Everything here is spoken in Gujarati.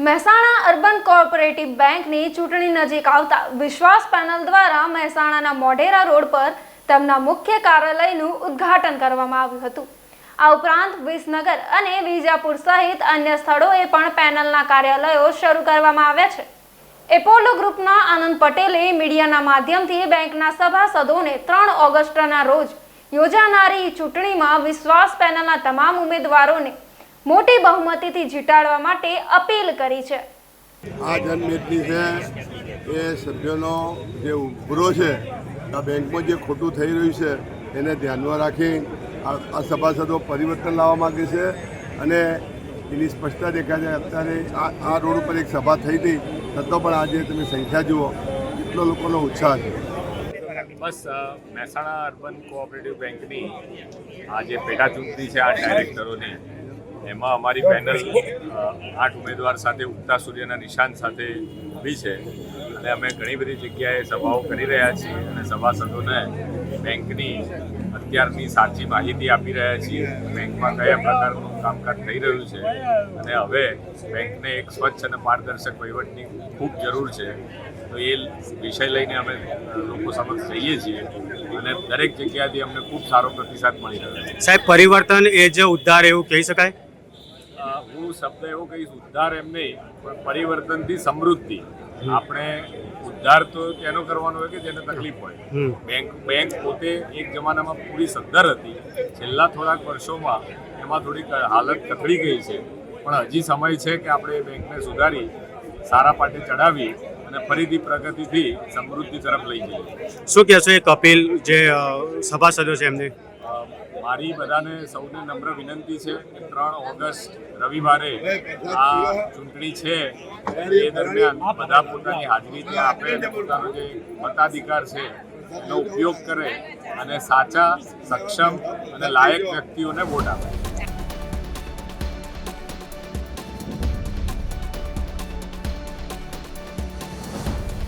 મહેસાણા અર્બન કોઓપરેટિવ બેંકની ચૂંટણી નજીક આવતા વિશ્વાસ પેનલ દ્વારા મહેસાણાના મોઢેરા રોડ પર તેમના મુખ્ય કાર્યાલયનું ઉદ્ઘાટન કરવામાં આવ્યું હતું। આ ઉપરાંત વિસનગર અને વિજાપુર સહિત અન્ય સ્થળોએ પણ પેનલના કાર્યાલયો શરૂ કરવામાં આવ્યા છે। એપોલો ગ્રુપના આનંદ પટેલે મીડિયાના માધ્યમથી બેંકના સભાસદોને 3 ઓગસ્ટના રોજ યોજાનારી ચૂંટણીમાં વિશ્વાસ પેનલના તમામ ઉમેદવારોને મોટી બહુમતીથી જીતાડવા માટે અપીલ કરી છે। આ જનમેદની છે એ સભ્યોનો જે ઉભરો છે આ બેંકમાં જે ખોટું થઈ રહ્યું છે એને ધ્યાનમાં રાખી આ સભાસદો પરિવર્તન લાવવા માગે છે અને એની સ્પષ્ટતા દેખાય છે। અત્યારે આ રોડ ઉપર એક સભા થઈ હતી છતાં પણ આજે તમે સંખ્યા જુઓ કેટલો લોકોનો ઉત્સાહ છે। બસ મહેસાણા અર્બન કોઓપરેટિવ બેંકની આ જે પેટા ચૂંટણી છે આ ડાયરેક્ટરોની એમાં અમારી પેનલ 8 ઉમેદવાર સાથે ઉગતા સૂર્યના નિશાન સાથે ઊભી છે અને અમે ઘણી બધી જગ્યાએ સભાઓ કરી રહ્યા છીએ અને સભાસદોને બેંકની અત્યારની સાચી માહિતી આપી રહ્યા છીએ। બેંકમાં કયા પ્રકારનું કામકાજ થઈ રહ્યું છે અને હવે બેંકને એક સ્વચ્છ અને પારદર્શક વહીવટની ખૂબ જરૂર છે, તો એ વિષય લઈને અમે લોકો સમક્ષ જઈએ છીએ અને દરેક જગ્યાથી અમને ખૂબ સારો પ્રતિસાદ મળી રહ્યો છે। સાહેબ, પરિવર્તન એ જ ઉદ્ધાર એવું કહી શકાય? હું શબ્દ એવો કહીશ, ઉદ્ધાર એમ નહીં પણ પરિવર્તનથી સમૃદ્ધિ। આપણે ઉદ્ધાર તો તેનો કરવાનો હોય કે જેને તકલીફ હોય। બેંક પોતે એક જમાનામાં પૂરી સદ્ધર હતી, છેલ્લા થોડાક વર્ષોમાં એમાં થોડીક હાલત કથળી ગઈ છે, પણ હજી સમય છે કે આપણે બેંકને સુધારી સારા પાટે ચડાવી અને ફરીથી પ્રગતિથી સમૃદ્ધિ તરફ લઈ જઈએ। શું કહેશો એક અપીલ જે સભાસદો છે એમને? મારી બધાને સૌને નમ્ર વિનંતી છે કે 3 ઓગસ્ટ રવિવારે આ ચૂંટણી છે એ દરમિયાન બધા પોતાની હાજરી ત્યાં આપે અને પોતાનો જે મતાધિકાર છે એનો ઉપયોગ કરે અને સાચા, સક્ષમ અને લાયક વ્યક્તિઓને વોટ આપે।